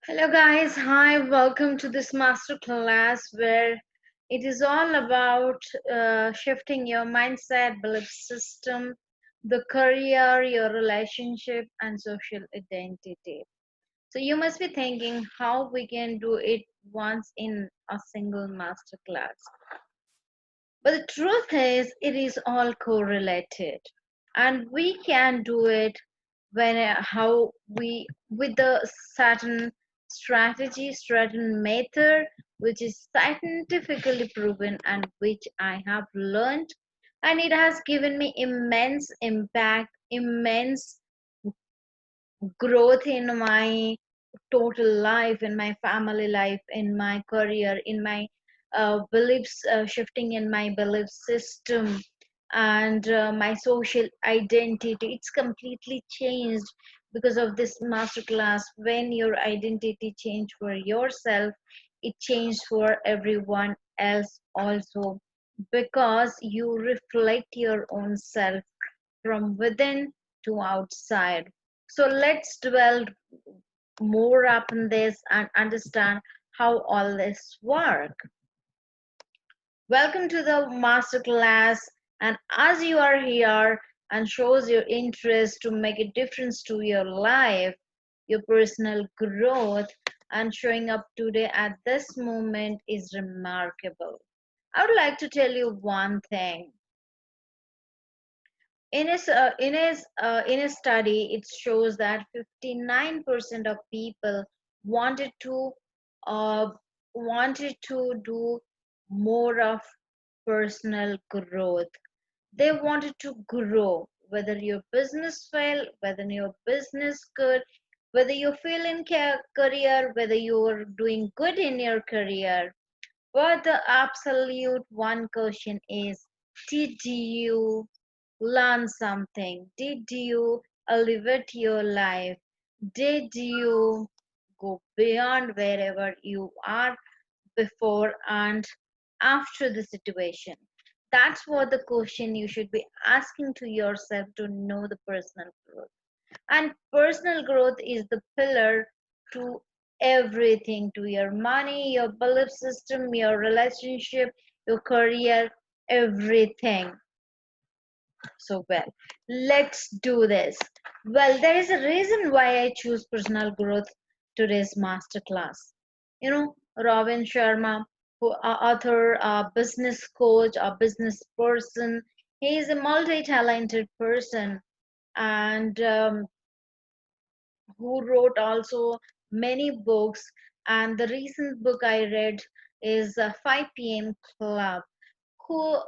Hello, guys. Hi, welcome to this masterclass where it is all about shifting your mindset, belief system, the career, your relationship, and social identity. So, you must be thinking how we can do it once in a single masterclass. But the truth is, it is all correlated, and we can do it when how we with a certain strategy, certain method, which is scientifically proven and which I have learned, and it has given me immense impact, immense growth in my total life, in my family life, in my career, in my beliefs, shifting in my belief system, and my social identity. It's completely changed because of this masterclass. When your identity changed for yourself, it changed for everyone else also, because you reflect your own self from within to outside. So let's dwell more up in this and understand how all this work. Welcome to the masterclass, and as you are here and shows your interest to make a difference to your life, your personal growth, and showing up today at this moment is remarkable. I would like to tell you one thing. In a study, it shows that 59% of people wanted to uh, wanted to do more of personal growth. They wanted to grow, whether your business fail, whether your business good, whether you fail in career, whether you're doing good in your career. But the absolute one question is, did you learn something? Did you elevate your life? Did you go beyond wherever you are before and after the situation? That's what the question you should be asking to yourself to know the personal growth. And personal growth is the pillar to everything, to your money, your belief system, your relationship, your career, everything. So, well, let's do this. Well, there is a reason why I choose personal growth today's masterclass. Robin Sharma, who author, a business coach, a business person, he is a multi-talented person, and who wrote also many books. And the recent book I read is 5 p.m. Club, who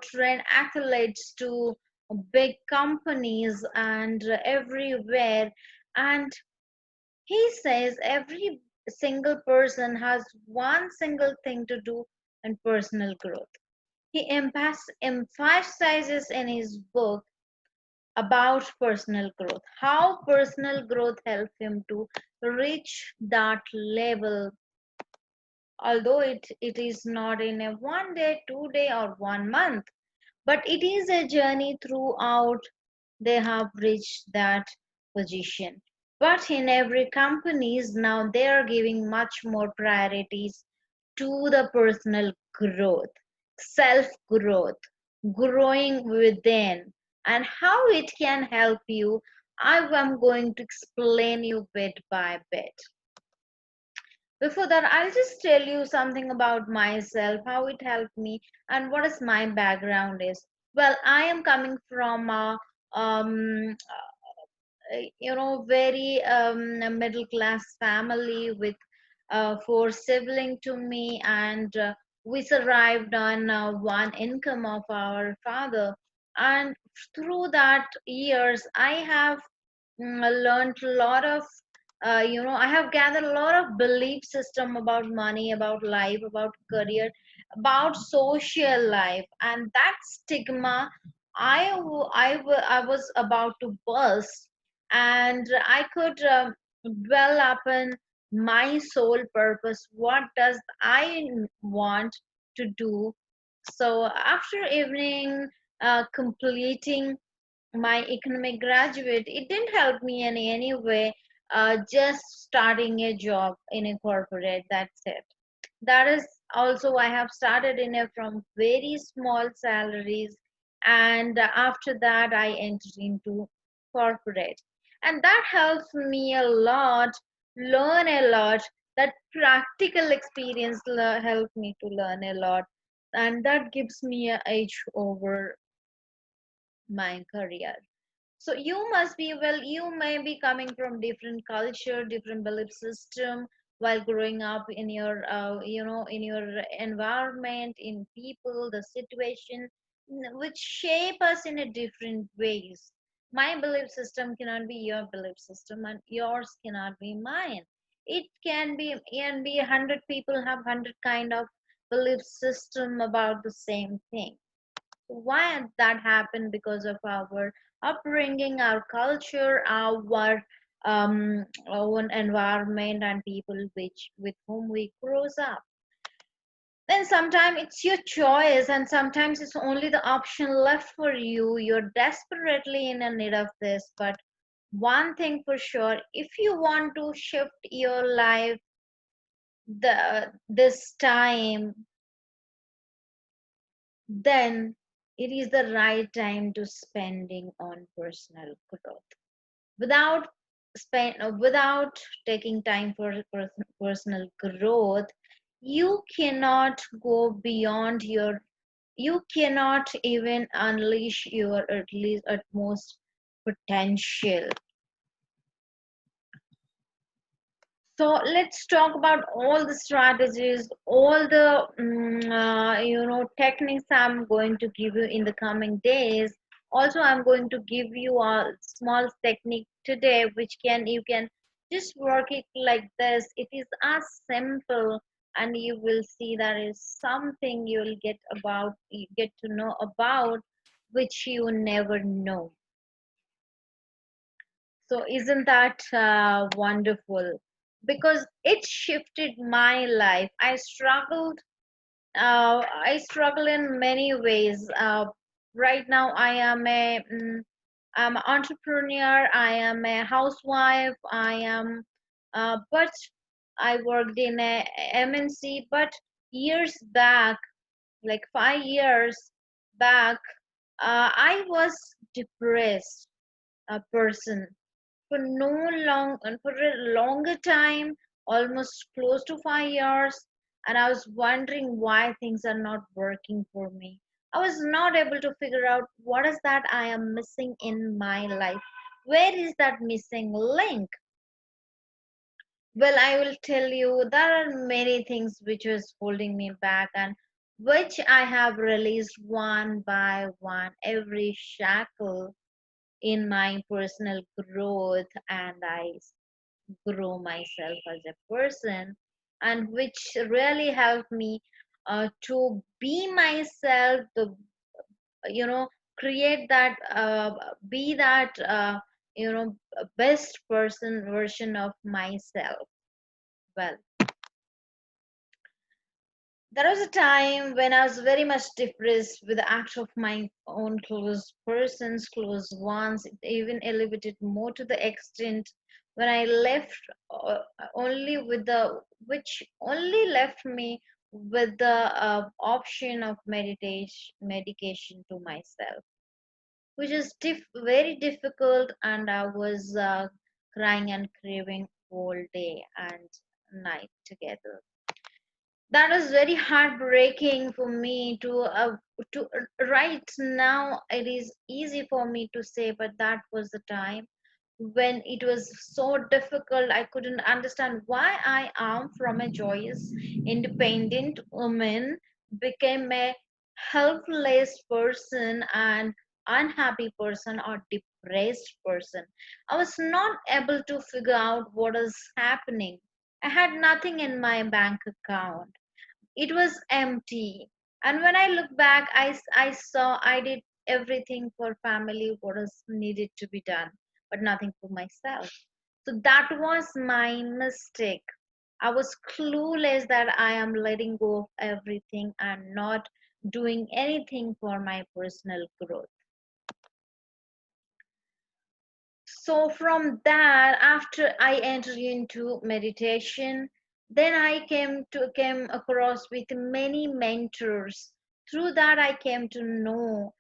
train athletes to big companies and everywhere. And he says every single person has one single thing to do in personal growth. He emphasizes in his book about personal growth, how personal growth helped him to reach that level, although it is not in a 1 day, 2 day, or 1 month, but it is a journey throughout. They have reached that position. But in every companies now, they are giving much more priorities to the personal growth, self growth, growing within, and how it can help you. I am going to explain you bit by bit. Before that, I'll just tell you something about myself, how it helped me, and what is my background is. Well, I am coming from um, very a middle class family with four siblings to me, and we survived on one income of our father. And through that years, I have learned a lot of I have gathered a lot of belief system about money, about life, about career, about social life, and that stigma I was about to burst, and I could dwell upon my sole purpose. What does I want to do? So after evening, completing my economic graduate, it didn't help me in any way. just starting a job in a corporate. That's it. That is also I have started in a from very small salaries, and after that I entered into corporate, and that helps me a lot, learn a lot. That practical experience helped me to learn a lot, and that gives me a edge over my career. So you must be, well, you may be coming from different culture, different belief system while growing up in your in your environment, in people, the situation, which shape us in a different ways. My belief system cannot be your belief system, and yours cannot be mine. It can be 100 people have 100 kind of belief system about the same thing. Why that happened? Because of our upbringing, our culture, our own environment, and people which with whom we grows up. Then sometimes it's your choice, and sometimes it's only the option left for you. You're desperately in a need of this, but one thing for sure, if you want to shift your life this time, then it is the right time to spending on personal growth. Without without taking time for personal growth, you cannot go beyond your, you cannot even unleash your at least utmost potential. So let's talk about all the strategies, all the techniques I'm going to give you in the coming days. Also, I'm going to give you a small technique today, which can you can just work it like this. It is as simple, and you will see that is something you'll you get to know about, which you never know. So isn't that wonderful? Because it shifted my life. I struggle in many ways. Right now, I'm an entrepreneur. I am a housewife. But I worked in a MNC. But years back, like 5 years back, I was depressed a person for no long and for a longer time, almost close to 5 years. And I was wondering why things are not working for me. I was not able to figure out what is that I am missing in my life. Where is that missing link? Well, I will tell you there are many things which was holding me back, and which I have released one by one, every shackle in my personal growth, and I grow myself as a person, and which really helped me to be myself, the you know create that be that best person version of myself. Well, there was a time when I was very much depressed with the act of my own close persons, close ones. It even elevated more to the extent when I left only with the, which only left me with the option of medication to myself, which is very difficult, and I was crying and craving all day and night together. That is very heartbreaking for me to right now. It is easy for me to say, but that was the time when it was so difficult. I couldn't understand why I am from a joyous independent woman became a helpless person and unhappy person or depressed person. I was not able to figure out what is happening. I had nothing in my bank account. It was empty. And when I look back, I saw I did everything for family, what is needed to be done, but nothing for myself. So that was my mistake. I was clueless that I am letting go of everything and not doing anything for my personal growth. So from that, after I entered into meditation, then I came across with many mentors. Through that, I came to know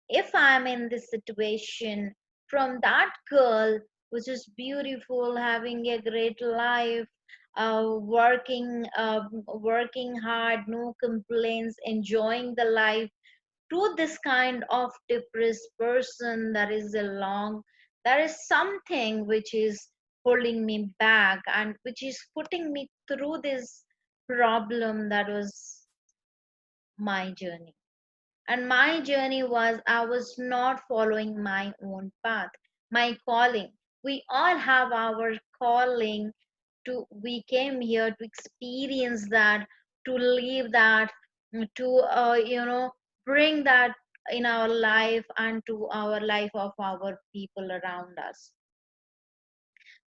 if I'm in this situation, from that girl which is beautiful, having a great life, working hard, no complaints, enjoying the life, to this kind of depressed person, there is something which is holding me back and which is putting me through this problem. That was my journey. And my journey was, I was not following my own path, my calling. We all have our calling. We came here to experience that, to live that, to bring that in our life and to our life of our people around us.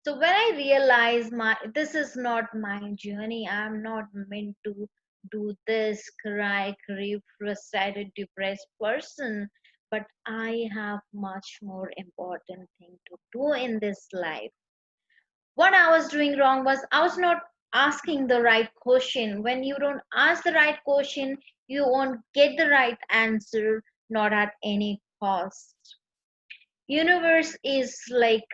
So when I realized my this is not my journey, I'm not meant to do this, cry, grieve, frustrated, depressed person, but I have much more important thing to do in this life. What I was doing wrong was I was not asking the right question. When you don't ask the right question, you won't get the right answer, not at any cost. Universe is like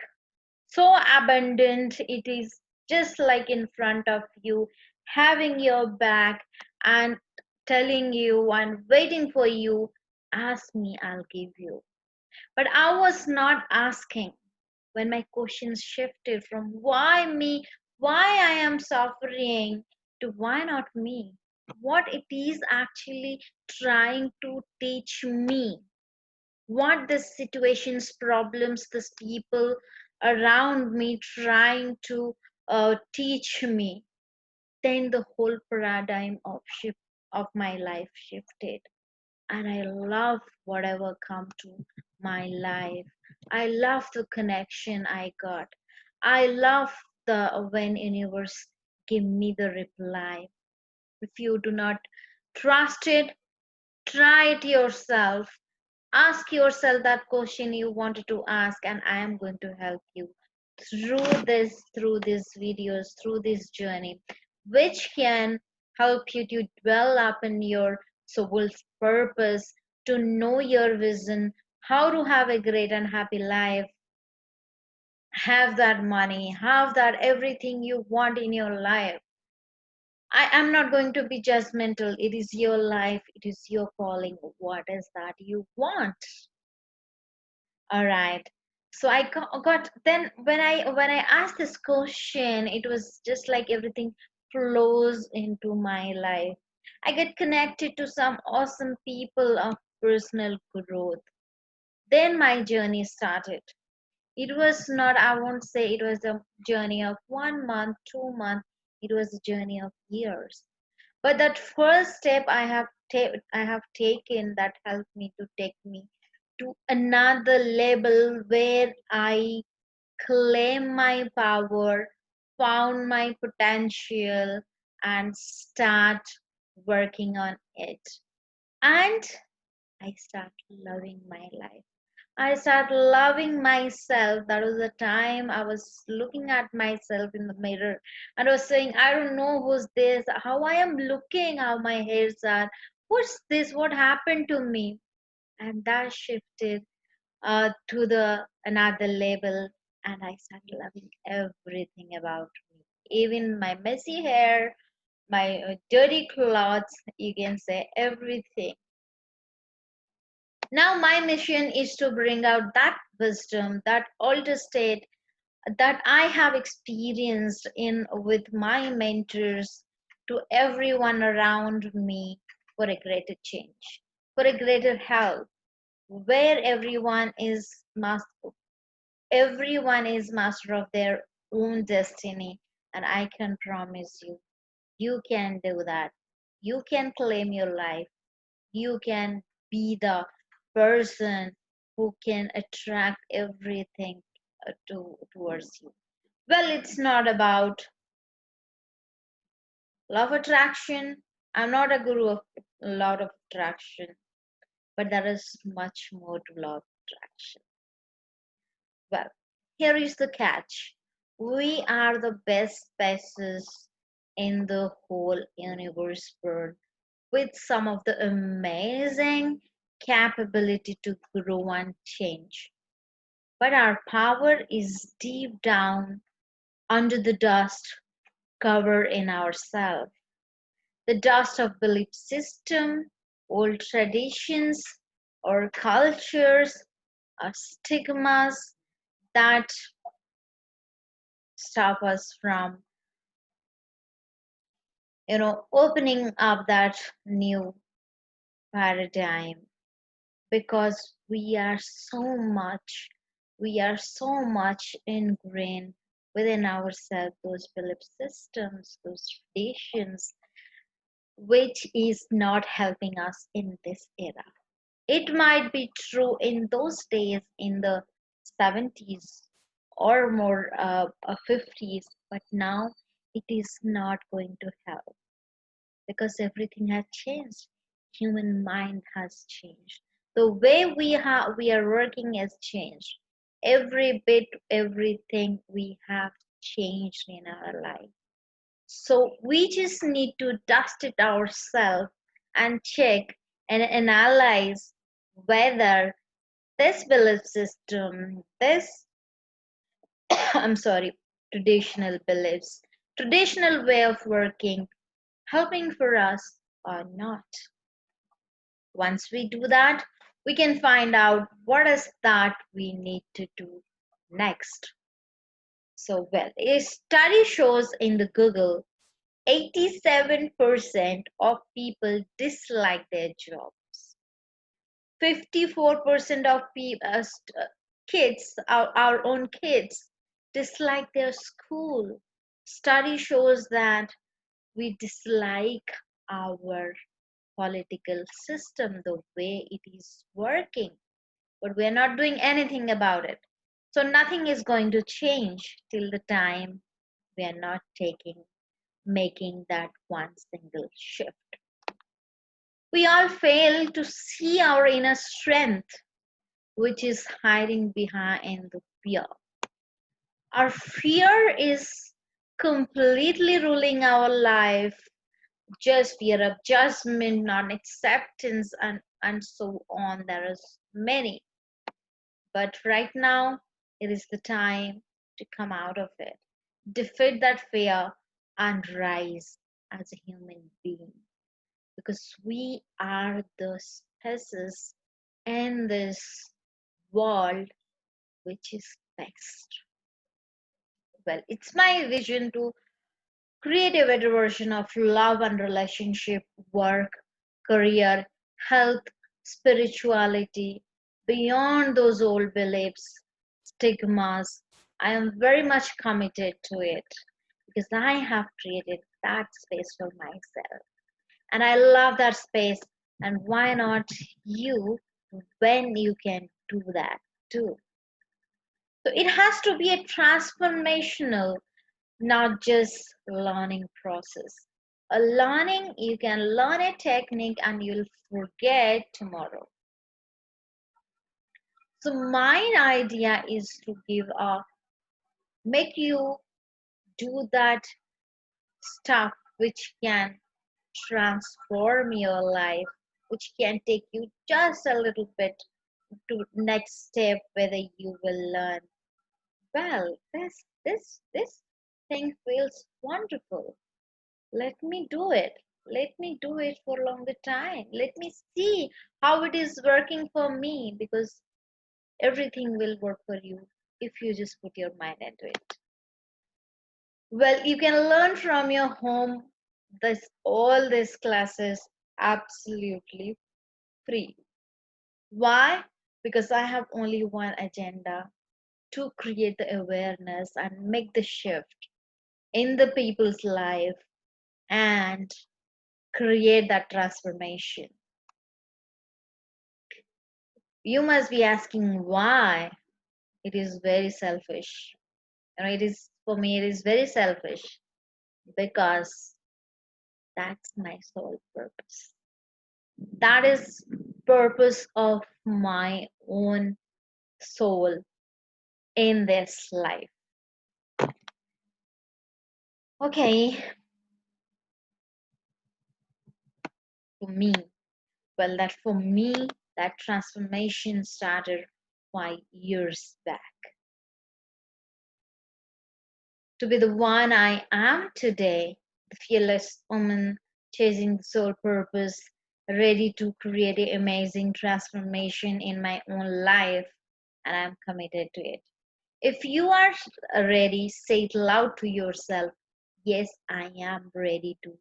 so abundant, it is just like in front of you, having your back and telling you and waiting for you, ask me, I'll give you. But I was not asking. When my questions shifted from why me, why I am suffering, to why not me, what it is actually trying to teach me, what the situations, problems, this people around me trying to teach me, then the whole paradigm of my life shifted. And I love whatever come to my life. I love the connection I got. I love the when universe give me the reply. If you do not trust it, try it yourself. Ask yourself that question you wanted to ask, and I am going to help you through these videos, through this journey, which can help you to dwell up in your soul's purpose, to know your vision, how to have a great and happy life, have that money, have that everything you want in your life. I am not going to be judgmental. It is your life, it is your calling. What is that you want? All right. So got then when I asked this question, it was just like everything flows into my life. I get connected to some awesome people of personal growth. Then my journey started. It was not, I won't say it was a journey of 1 month, 2 months. It was a journey of years. But that first step I have taken, that helped me to take me to another level where I claim my power, found my potential, and start working on it. And I start loving my life. I start loving myself. That was the time I was looking at myself in the mirror and I was saying, I don't know who's this, how I am looking, how my hairs are, what's this, what happened to me? And that shifted to the another level, and I started loving everything about me, even my messy hair, my dirty clothes, you can say everything. Now my mission is to bring out that wisdom, that altered state that I have experienced in with my mentors, to everyone around me, for a greater change, for a greater health, where everyone is master of their own destiny. And I can promise you, you can do that. You can claim your life. You can be the person who can attract everything towards you. Well, it's not about love attraction. I'm not a guru of law of attraction, but there is much more to law of attraction. Well, Here is the catch. We are the best species in the whole universe, bird, with some of the amazing capability to grow and change. But our power is deep down under the dust cover in ourselves. The dust of belief system, old traditions, or cultures, or stigmas that stop us from, opening up that new paradigm, because we are so much ingrained within ourselves, those belief systems, those traditions, which is not helping us in this era. It might be true in those days in the 70s or more 50s, but now it is not going to help because everything has changed. Human mind has changed. The way we are working has changed. Every bit, everything we have changed in our life. So we just need to dust it ourselves and check and analyze whether this belief system, this I'm sorry, traditional beliefs, traditional way of working, helping for us or not. Once we do that, we can find out what is that we need to do next. So, well, a study shows in the Google 87% of people dislike their jobs. 54% of kids, our own kids, dislike their school. Study shows that we dislike our political system, the way it is working, but we're not doing anything about it. So nothing is going to change till the time we are not making that one single shift. We all fail to see our inner strength, which is hiding behind the fear. Our fear is completely ruling our life, just fear of judgment, non-acceptance, and so on. There is many. But right now, it is the time to come out of it, defeat that fear, and rise as a human being. Because we are the species in this world which is best. Well, it's my vision to create a better version of love and relationship, work, career, health, spirituality, beyond those old beliefs, stigmas. I am very much committed to it because I have created that space for myself. And I love that space. And why not you when you can do that too? So it has to be a transformational, not just learning process. A learning, you can learn a technique and you'll forget tomorrow. So my idea is to make you do that stuff which can transform your life, which can take you just a little bit to next step, whether you will learn, well, this thing feels wonderful. Let me do it. Let me do it for a longer time. Let me see how it is working for me, because everything will work for you if you just put your mind into it. Well, you can learn from your home this all these classes absolutely free. Why? Because I have only one agenda, to create the awareness and make the shift in the people's life and create that transformation. You must be asking why. It is very selfish. It is, for me, it is very selfish because that's my sole purpose. That is purpose of my own soul. in this life. Okay, for me, for me, that transformation started 5 years back. To be the one I am today, the fearless woman chasing the soul purpose, ready to create an amazing transformation in my own life, and I'm committed to it. If you are ready, say it loud to yourself. Yes, I am ready to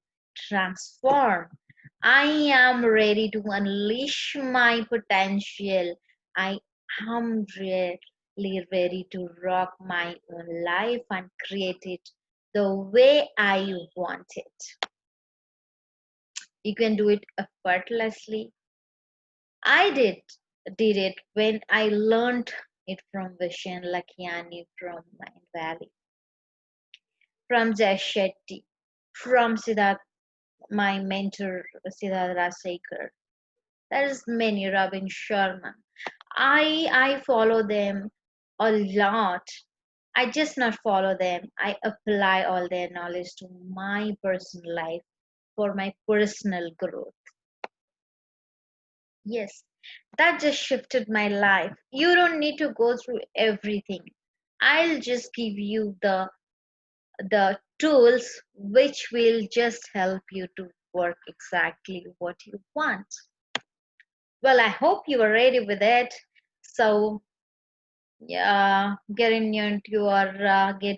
transform. I am ready to unleash my potential. I am really ready to rock my own life and create it the way I want it. You can do it effortlessly. I did it when I learned it from Vishen Lakiani from Mind Valley, from Jay Shetty, from Siddharth, my mentor Siddharth Rasekar. There's many Robin Sharma. I follow them a lot. I just not follow them. I apply all their knowledge to my personal life for my personal growth. Yes, that just shifted my life. You don't need to go through everything. I'll just give you the tools which will just help you to work exactly what you want. Well, I hope you are ready with it. So, yeah, get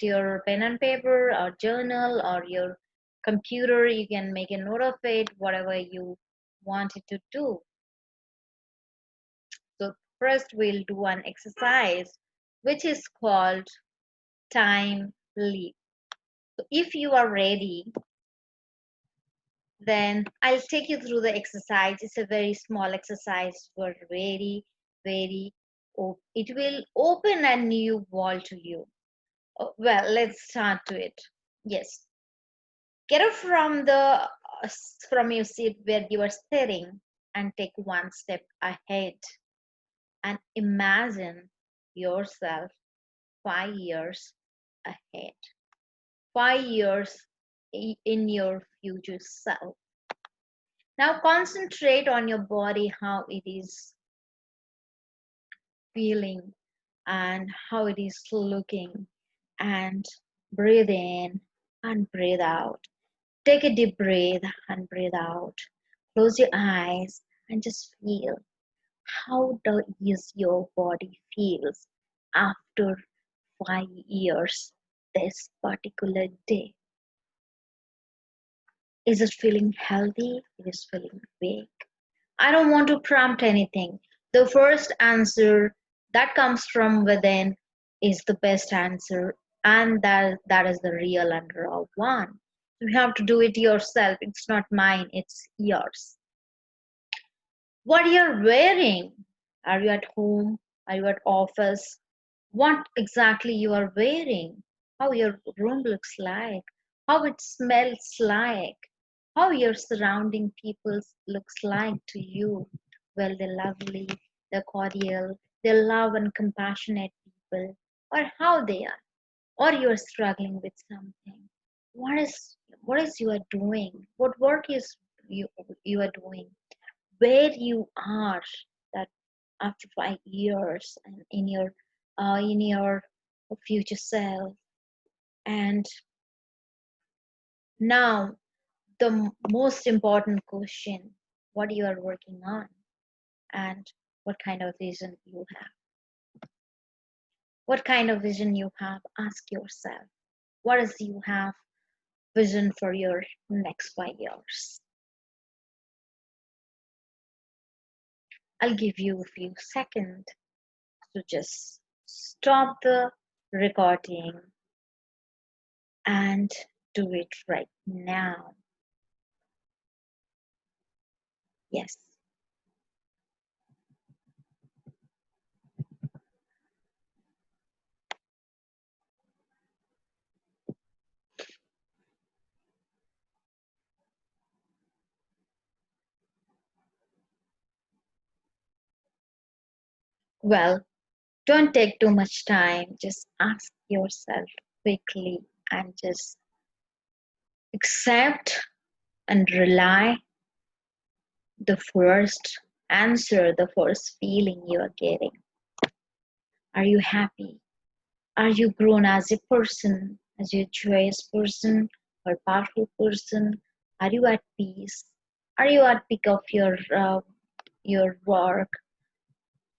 your pen and paper or journal or your computer. You can make a note of it, whatever you wanted to do. So first we'll do an exercise which is called time leap. So if you are ready, then I'll take you through the exercise. It's a very small exercise, but it will open a new wall to you. Well, let's start to it. Yes. Get up from your seat where you are sitting and take one step ahead and imagine yourself 5 years ahead. 5 years in your future self. Now concentrate on your body, how it is feeling and how it is looking, and breathe in and breathe out. Take a deep breath and breathe out. Close your eyes and just feel how is your body feels after 5 years this particular day. Is it feeling healthy? Is it feeling weak? I don't want to prompt anything. The first answer that comes from within is the best answer, and that is the real and raw one. You have to do it yourself. It's not mine, it's yours. What you're wearing? Are you at home? Are you at office? What exactly you are wearing? How your room looks like? How it smells like? How your surrounding people looks like to you? Well, they're lovely, they're cordial, they're love and compassionate people, or how they are, or you're struggling with something. What is you are doing? What work is you are doing? Where you are that after 5 years and in your future self. And now the most important question, what you are working on and what kind of vision you have. What kind of vision you have, ask yourself. What is you have vision for your next 5 years? I'll give you a few seconds to just stop the recording and do it right now. Yes. Well, Don't take too much time. Just ask yourself quickly and just accept and rely the first answer, the first feeling you are getting. Are you happy? Are you grown as a person, as a joyous person or powerful person? Are you at peace? Are you at peak of your work?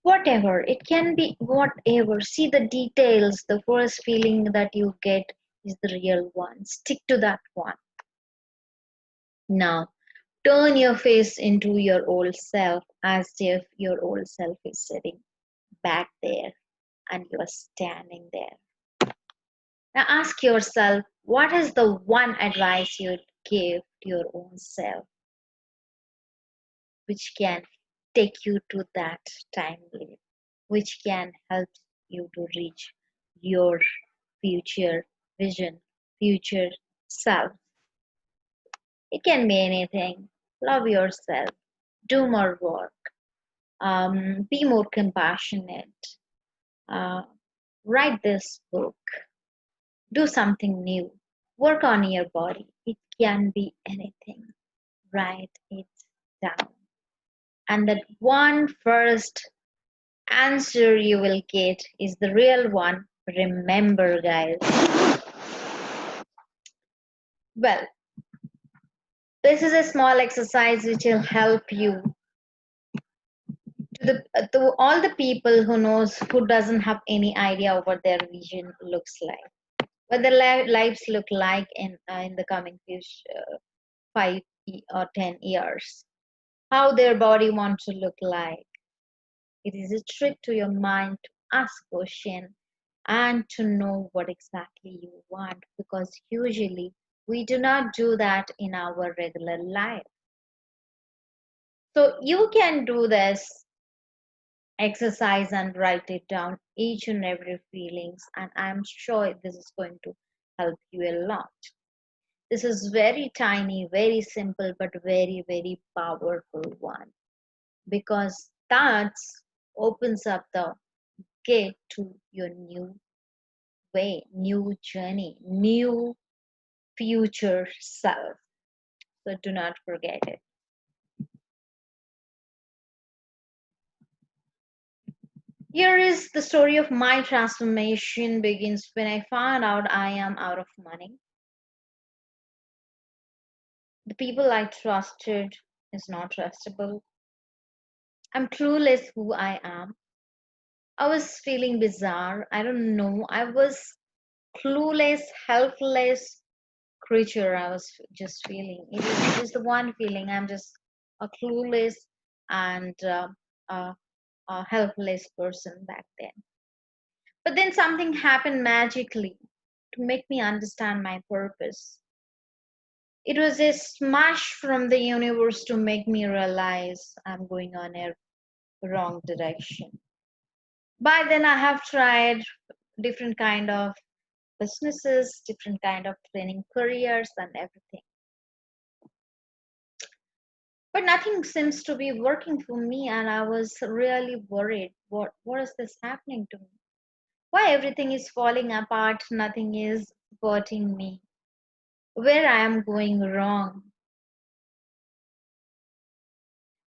Whatever, it can be whatever. See the details. The first feeling that you get is the real one. Stick to that one. Now, turn your face into your old self as if your old self is sitting back there and you are standing there. Now ask yourself, what is the one advice you'd give to your own self which can take you to that time limit, which can help you to reach your future vision, future self? It can be anything. Love yourself, do more work, be more compassionate, uh, write this book, do something new, work on your body. It can be anything. Write it down. And that one first answer you will get is the real one. Remember, guys. Well, this is a small exercise which will help you to all the people who knows who doesn't have any idea of what their vision looks like, what their lives look like in the coming future, 5 or 10 years, how their body wants to look like. It is a trick to your mind to ask question and to know what exactly you want, because usually we do not do that in our regular life. So you can do this exercise and write it down, each and every feelings, and I'm sure this is going to help you a lot. This is very tiny, very simple, but very, very powerful one, because that opens up the gate to your new way, new journey, new future self. So do not forget it. Here is the story of my transformation begins when I found out I am out of money. The people I trusted is not trustable. I'm clueless who I am. I was feeling bizarre. I don't know. I was clueless, helpless creature. I was just feeling. It is the one feeling. I'm just a clueless and a helpless person back then. But then something happened magically to make me understand my purpose. It was a smash from the universe to make me realize I'm going on a wrong direction. By then I have tried different kind of businesses, different kind of training careers and everything. But nothing seems to be working for me, and I was really worried. What is this happening to me? Why everything is falling apart, nothing is supporting me. Where I am going wrong?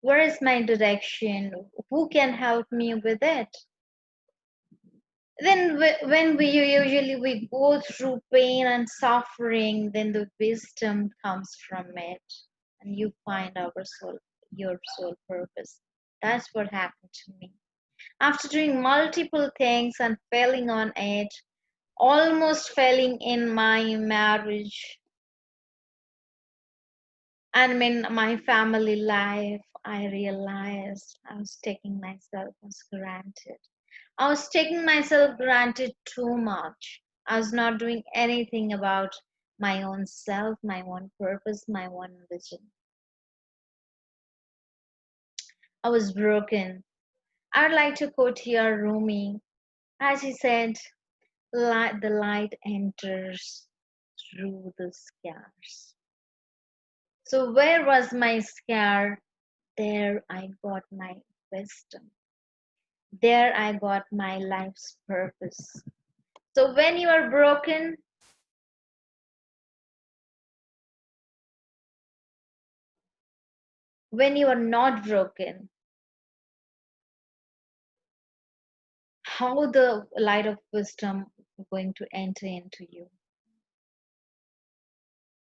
Where is my direction? Who can help me with it? Then when we usually we go through pain and suffering, then the wisdom comes from it, and you find your soul purpose. That's what happened to me. After doing multiple things and failing on it, almost failing in my marriage and in my family life, I realized I was taking myself as granted. I was taking myself granted too much. I was not doing anything about my own self, my own purpose, my own vision. I was broken. I'd like to quote here Rumi, as he said, the light enters through the scars. So where was my scar? There I got my wisdom. There I got my life's purpose. So when you are broken, when you are not broken, how the light of wisdom going to enter into you?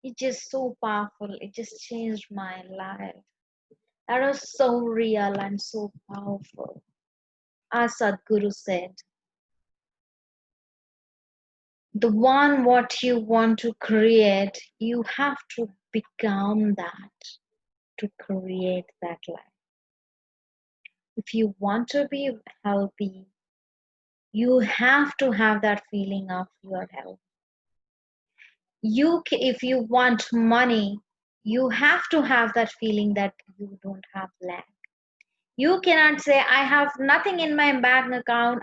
It's just so powerful. It just changed my life. That was so real and so powerful. As Sadhguru said, the one what you want to create, you have to become that to create that life. If you want to be healthy, you have to have that feeling of your health. If you want money, you have to have that feeling that you don't have lack. You cannot say, I have nothing in my bank account,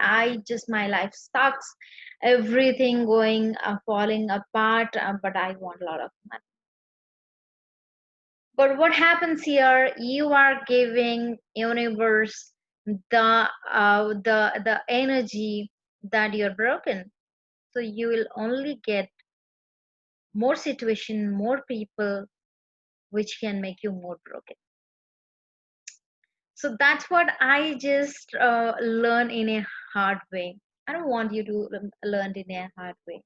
my life sucks, everything going falling apart, but I want a lot of money. But what happens here, you are giving universe the energy that you're broken. So you will only get more situation, more people which can make you more broken. So that's what I just learn in a hard way. I don't want you to learn in a hard way.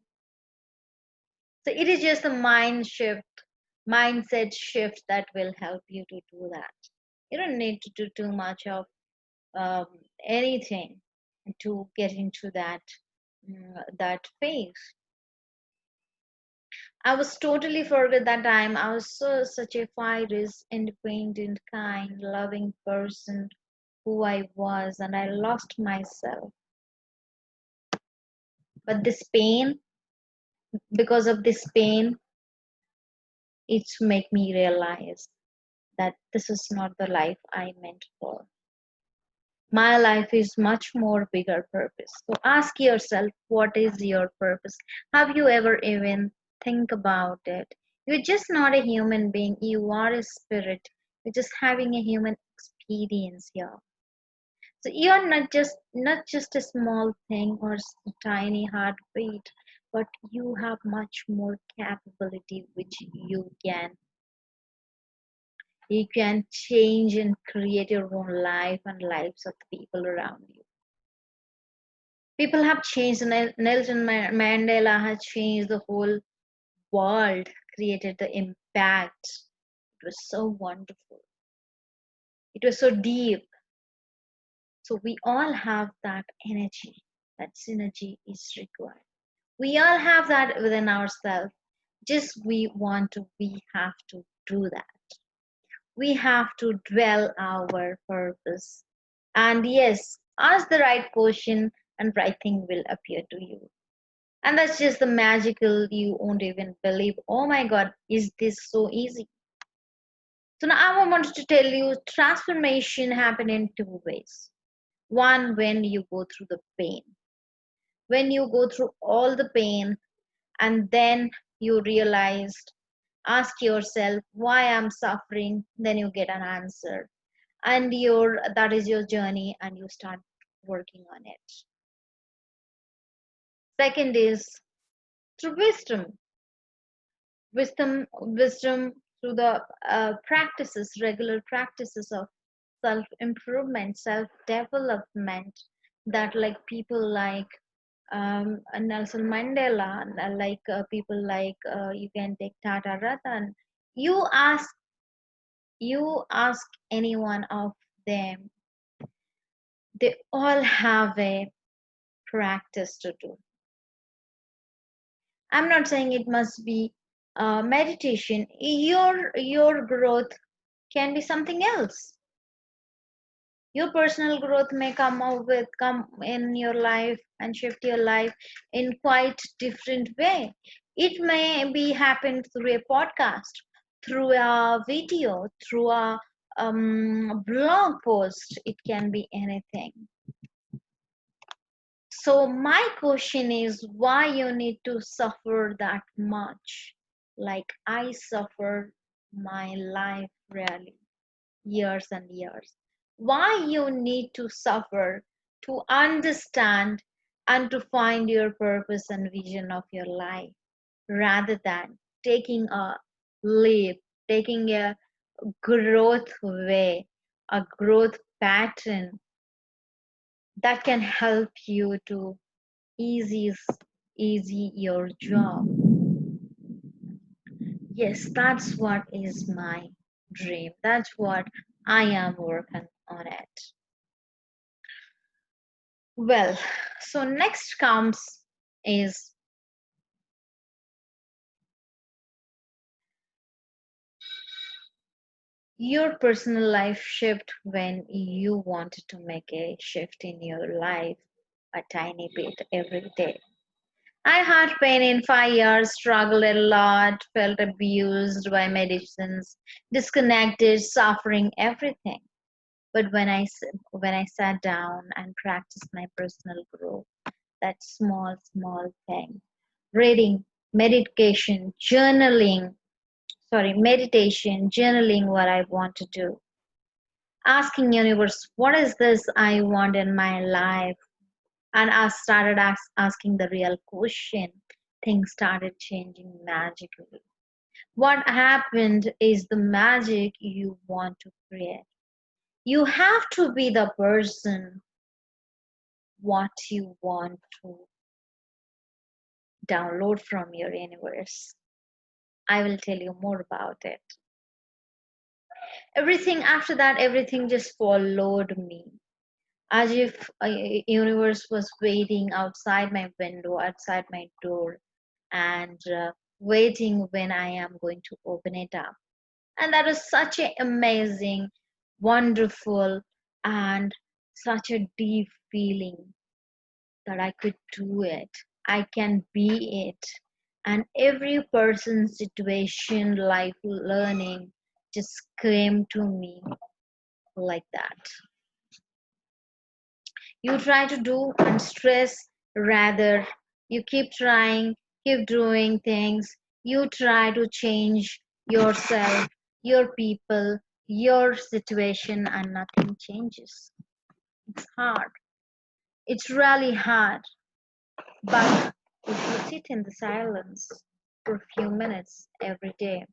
So it is just a mindset shift that will help you to do that. You don't need to do too much of um, anything to get into that phase. I was totally forget that time. I was such a fierce, independent, kind, loving person who I was, and I lost myself. But this pain, because of this pain, it's make me realize that this is not the life I meant for. My life is much more bigger purpose. So ask yourself, what is your purpose? Have you ever even think about it? You're just not a human being, you are a spirit. You're just having a human experience here. So you're not just a small thing or a tiny heartbeat, but you have much more capability which you can change and create your own life and lives of the people around you. People have changed. Nelson Mandela has changed the whole world, created the impact. It was so wonderful. It was so deep. So we all have that energy. That synergy is required. We all have that within ourselves. Just we have to do that. We have to dwell our purpose. And yes, ask the right question and right thing will appear to you. And that's just the magical, you won't even believe. Oh my God, is this so easy? So now I wanted to tell you transformation happen in two ways. One, when you go through the pain. When you go through all the pain and then you realized, ask yourself why I'm suffering, then you get an answer. And that is your journey and you start working on it. Second is through wisdom through the regular practices of self improvement, self development, that like people like Nelson Mandela, like people like you can take Tata Ratan. You ask you ask any one of them, they all have a practice to do. I'm not saying it must be meditation. Your growth can be something else. Your personal growth may come in your life and shift your life in quite different way. It may be happen through a podcast, through a video, through a blog post. It can be anything. So my question is, why you need to suffer that much? Like I suffered my life really years and years. Why you need to suffer? to understand and to find your purpose and vision of your life rather than taking a leap, taking a growth way, a growth pattern that can help you to easy easy your job. Yes, that's what is my dream. That's what I am working on it. Well, so next comes is your personal life shift when you wanted to make a shift in your life a tiny bit every day. I had pain in 5 years, struggled a lot, felt abused by medicines, disconnected, suffering, everything. But when I sat down and practiced my personal growth, that small thing, reading, meditation, journaling what I want to do, asking universe, what is this I want in my life? And I started asking the real question. Things started changing magically. What happened is the magic you want to create. You have to be the person what you want to download from your universe. I will tell you more about it. Everything after that, everything just followed me as if a universe was waiting outside my window, outside my door, and waiting when I am going to open it up. And that was such an amazing, wonderful, and such a deep feeling that I could do it. I can be it. And every person's situation, life, learning just came to me like that. You try to do and stress rather. You keep trying, keep doing things. You try to change yourself, your people, your situation, and nothing changes. It's hard. It's really hard. But if you sit in the silence for a few minutes every day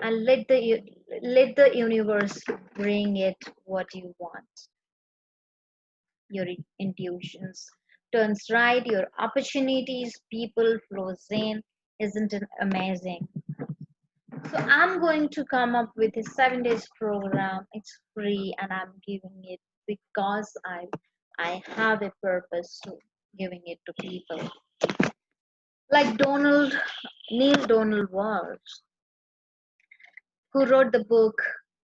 and let the universe bring it what you want, your intuitions turns right, your opportunities, people flows in. Isn't it amazing? So I'm going to come up with a 7 days program. It's free and I'm giving it because I have a purpose to giving it to people. Like Neil Donald Walsh, who wrote the book,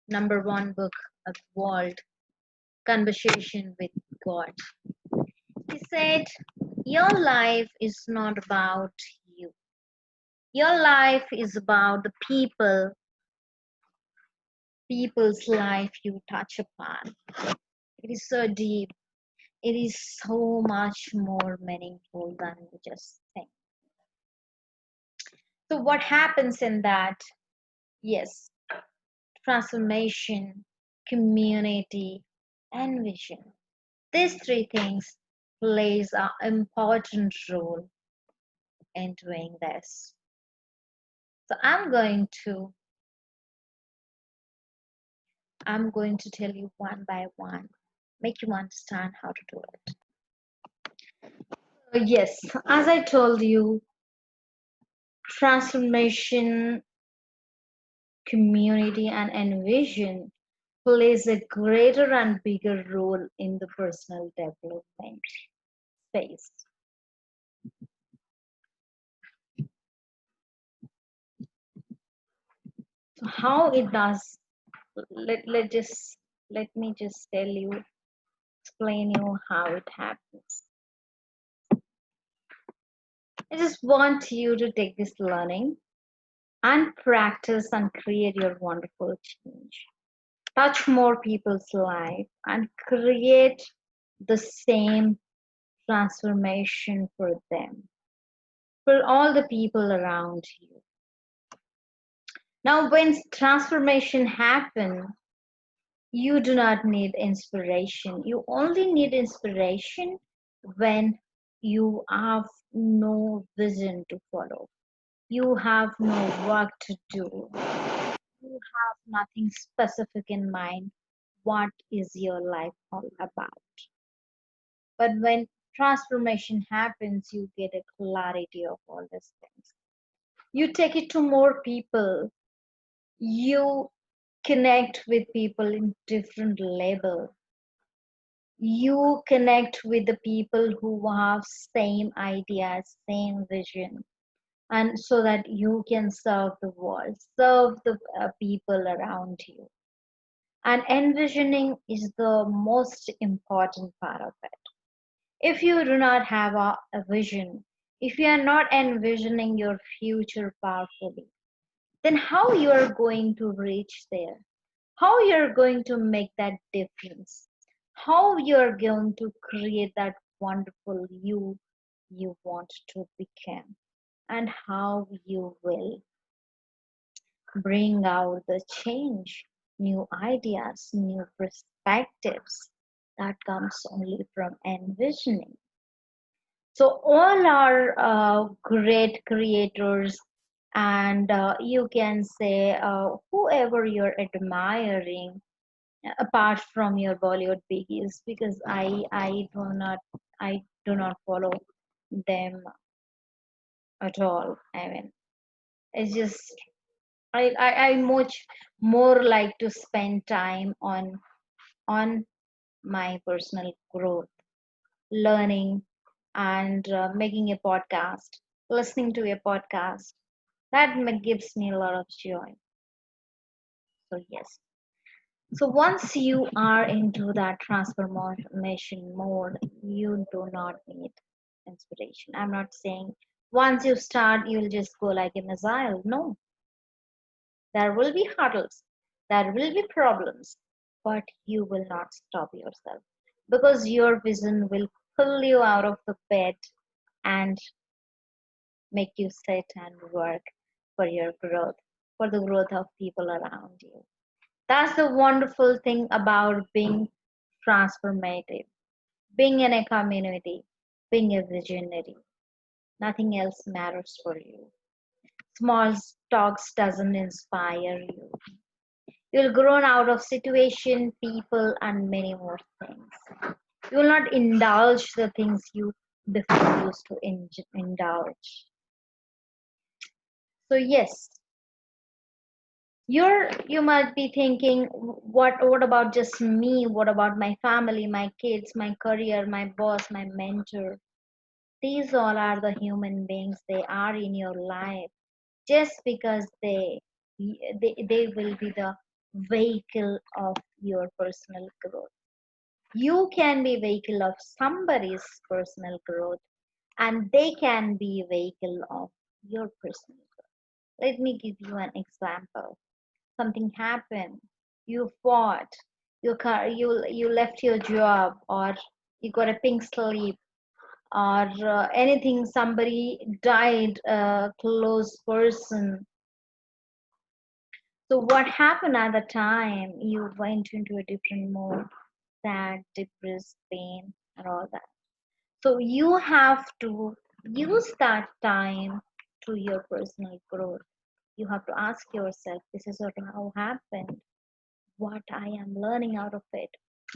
number one book of the world, Conversation with God. He said, your life is not about you. Your life is about the people's life you touch upon. It is so deep. It is so much more meaningful than you just think. So what happens in that? Yes, transformation, community, and vision. These three things plays an important role in doing this. So I'm going to tell you one by one, make you understand how to do it. Yes, as I told you, transformation, community, and envision plays a greater and bigger role in the personal development space. So how it does, let me just tell you, explain you how it happens. I just want you to take this learning and practice and create your wonderful change. Touch more people's life and create the same transformation for them, for all the people around you. Now, when transformation happens, You do not need inspiration. You only need inspiration when you have no vision to follow. You have no work to do. You have nothing specific in mind. What is your life all about? But when transformation happens, you get a clarity of all these things. You take it to more people. You connect with people in different level. You connect with the people who have same ideas, same vision, and so that you can serve the world, serve the people around you. And envisioning is the most important part of it. If you do not have a vision, if you are not envisioning your future powerfully, then how you are going to reach there? How you're going to make that difference? How you're going to create that wonderful you want to become? And how you will bring out the change, new ideas, new perspectives that comes only from envisioning. So all are great creators, and you can say whoever you're admiring, apart from your Bollywood biggies, because I do not follow them at all. I mean, it's just I much more like to spend time on my personal growth, learning, and making a podcast, listening to a podcast. That gives me a lot of joy. So yes. So once you are into that transformation mode, you do not need inspiration. I'm not saying once you start, you'll just go like a missile. No, there will be hurdles, there will be problems, but you will not stop yourself because your vision will pull you out of the bed and make you sit and work for your growth, for the growth of people around you. That's the wonderful thing about being transformative, being in a community, being a visionary. Nothing else matters for you. Small talks doesn't inspire you. You'll grow out of situation, people, and many more things. You will not indulge the things you before used to indulge. So yes, you might be thinking, what about just me? What about my family, my kids, my career, my boss, my mentor? These all are the human beings. They are in your life. Just because they will be the vehicle of your personal growth. You can be vehicle of somebody's personal growth, and they can be vehicle of your personal growth. Let me give you an example. Something happened, you fought, you left your job, or you got a pink slip, or anything, somebody died, a close person. So what happened at the time? You went into a different mode, sad, depressed, pain, and all that. So you have to use that time to your personal growth. You have to ask yourself, this is what how happened, what I am learning out of it,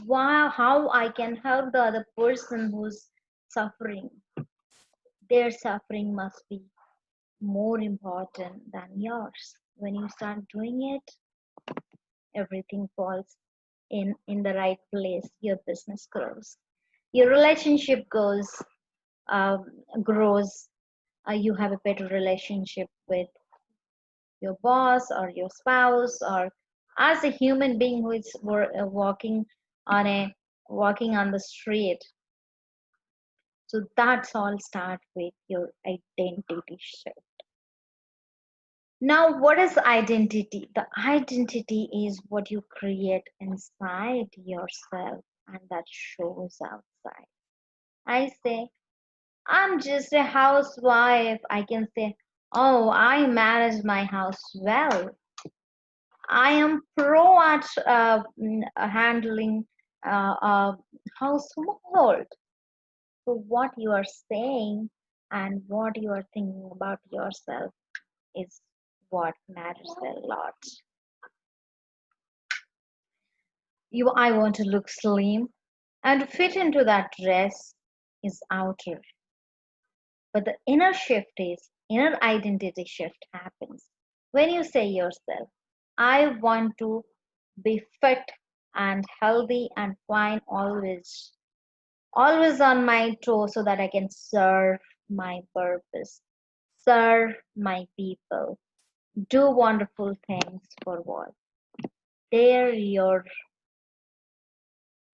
why, how I can help the other person who's suffering. Their suffering must be more important than yours. When you start doing it, everything falls in the right place. Your business grows, your relationship um, grows. You have a better relationship with your boss or your spouse, or as a human being who is on a walking on the street. So that's all start with your identity shift. Now, what is identity? The identity is what you create inside yourself and that shows outside. I say, I'm just a housewife. I can say, oh, I manage my house well. I am pro at handling household. So what you are saying and what you are thinking about yourself is what matters a lot. I want to look slim and fit into that dress is outer. But the inner identity shift happens when you say yourself, I want to be fit and healthy and fine always, always on my toes so that I can serve my purpose, serve my people, do wonderful things for what? There your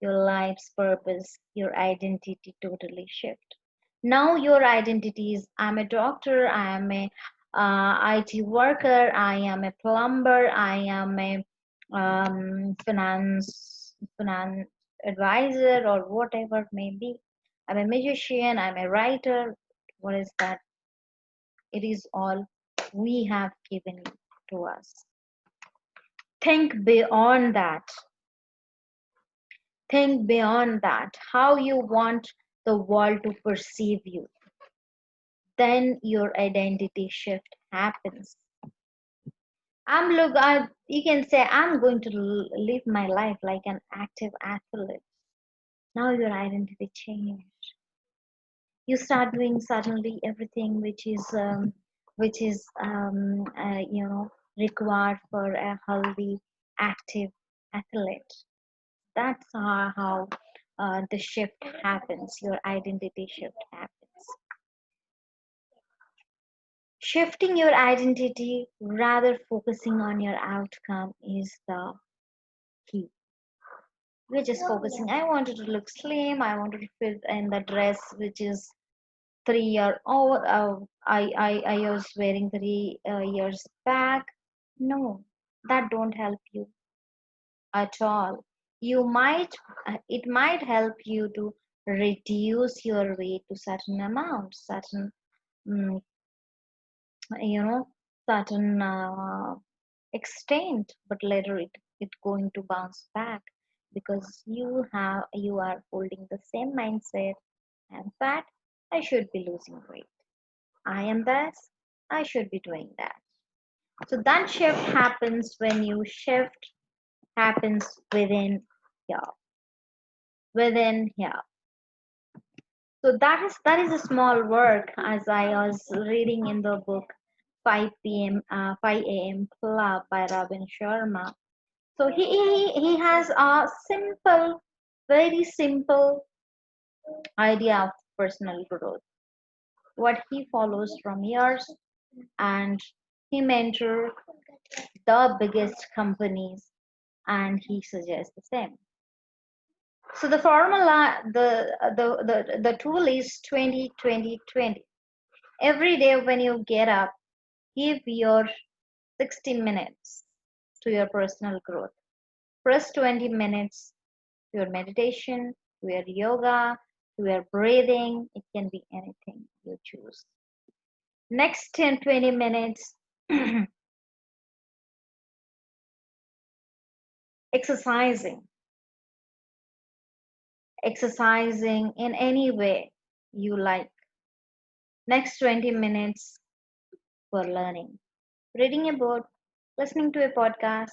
life's purpose, your identity totally shift. Now your identity is I'm a doctor, I am a IT worker, I am a plumber, I am a finance advisor or whatever it may be. I'm a musician, I'm a writer. What is that? It is all we have given to us. Think beyond that. Think beyond that, how you want the world to perceive you. Then your identity shift happens. You can say, I'm going to live my life like an active athlete. Now your identity changed. You start doing suddenly everything which is required for a healthy, active athlete. That's how the shift happens. Your identity shift happens. Shifting your identity rather focusing on your outcome is the key. We're just focusing. I wanted to look slim. I wanted to fit in the dress, which is 3 year old. I was wearing 3 years back. No, that don't help you at all. It might help you to reduce your weight to certain amount, mm, you know, certain extent, but later it going to bounce back because you are holding the same mindset. I'm fat, I should be losing weight. I am this, I should be doing that. So that shift happens when you shift happens here, within here. So that is a small work as I was reading in the book 5 a.m. Club by Robin Sharma. So he has a simple, very simple idea of personal growth. What he follows from years, and he mentor the biggest companies, and he suggests the same. So the formula, the tool is 20-20-20. Every day when you get up, give your 60 minutes to your personal growth. First 20 minutes to your meditation, to your yoga, to your breathing. It can be anything you choose. Next 10-20 minutes, exercising. Exercising in any way you like. Next 20 minutes for learning. Reading a book, listening to a podcast,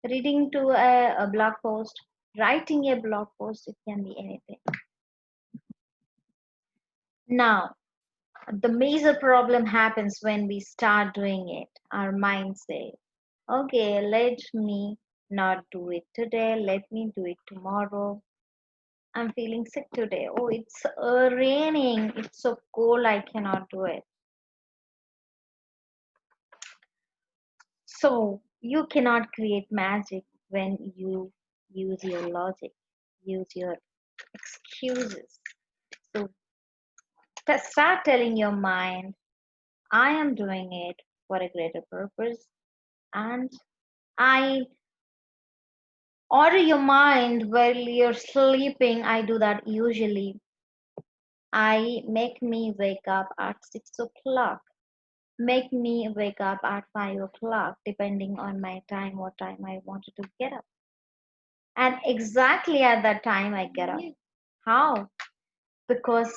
reading to a blog post, writing a blog post, it can be anything. Now, the major problem happens when we start doing it. Our mind says, okay, let me not do it today, let me do it tomorrow. I'm feeling sick today. Oh, it's raining, it's so cold, I cannot do it. So, you cannot create magic when you use your logic, use your excuses. So, start telling your mind, I am doing it for a greater purpose, and I order your mind while you're sleeping. I do that usually. I make me wake up at 6 o'clock. make me wake up at 5 o'clock, depending on my time, what time I wanted to get up. And exactly at that time, I get up. How? Because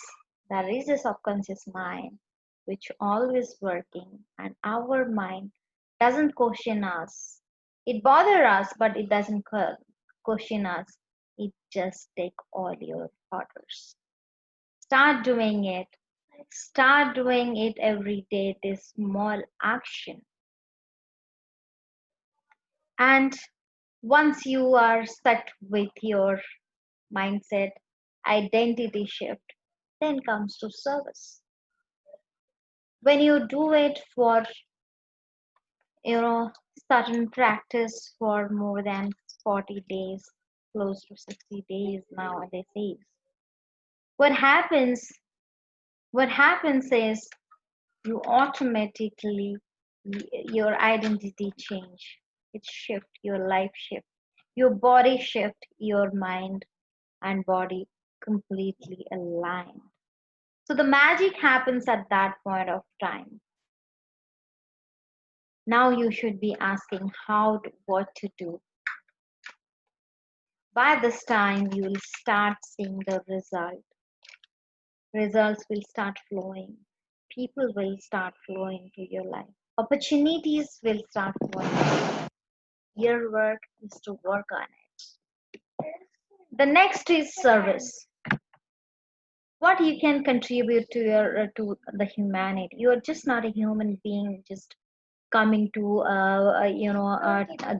there is a subconscious mind which always working, and our mind doesn't question us. It bothers us, but it doesn't question us. It just take all your orders. Start doing it. Start doing it every day, this small action. And once you are set with your mindset, identity shift, then comes to service. When you do it for, certain practice for more than 40 days, close to 60 days nowadays, what happens what happens is you automatically, your identity change. It shift, your life shift, your body shift, your mind and body completely aligned. So the magic happens at that point of time. Now you should be asking what to do. By this time you will start seeing the result. Results will start flowing. People will start flowing to your life. Opportunities will start flowing. Your work is to work on it. The next is service. What you can contribute to to the humanity. You are just not a human being just coming to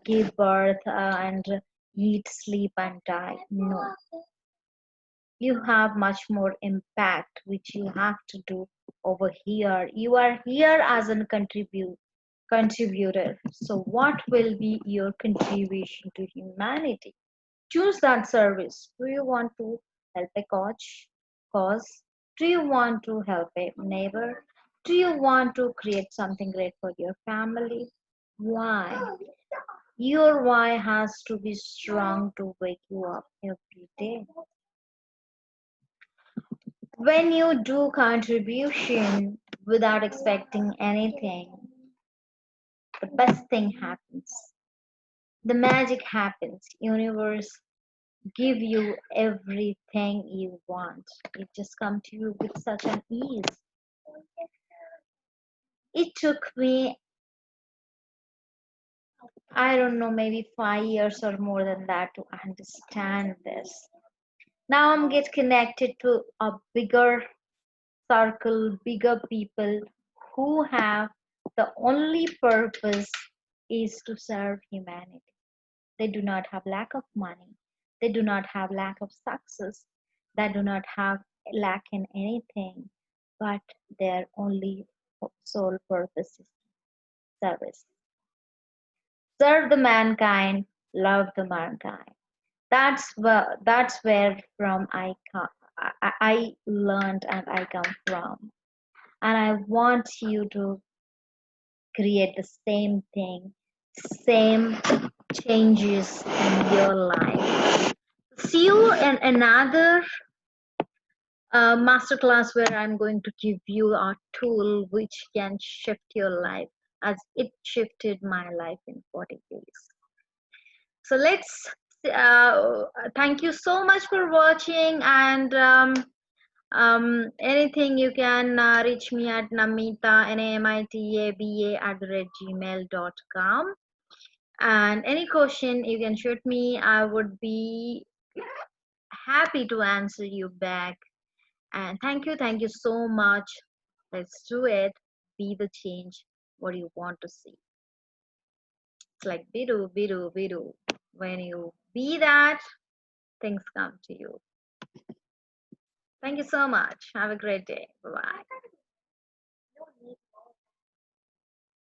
give birth and eat, sleep and die. No, you have much more impact which you have to do over here. You are here as a contributor. So what will be your contribution to humanity? Choose that service. Do you want to help a cause? Do you want to help a neighbor? Do you want to create something great for your family? Why? Your why has to be strong to wake you up every day. When you do contribution without expecting anything, the best thing happens. The magic happens. Universe give you everything you want. It just come to you with such an ease. It took me, I don't know, maybe 5 years or more than that to understand this. Now I'm get connected to a bigger circle, bigger people who have the only purpose is to serve humanity. They do not have lack of money. They do not have lack of success. They do not have lack in anything, but their only sole purpose is service. Serve the mankind, love the mankind. That's where from I learned and I come from. And I want you to create the same thing, same changes in your life. See you in another masterclass where I'm going to give you a tool which can shift your life as it shifted my life in 40 days. So let's thank you so much for watching, and anything you can reach me at namita namitaba@gmail.com, and any question you can shoot me. I would be happy to answer you back. And thank you so much. Let's do it. Be the change what you want to see. It's like bidu bidu bidu. When you be that, things come to you. Thank you so much. Have a great day. Bye bye.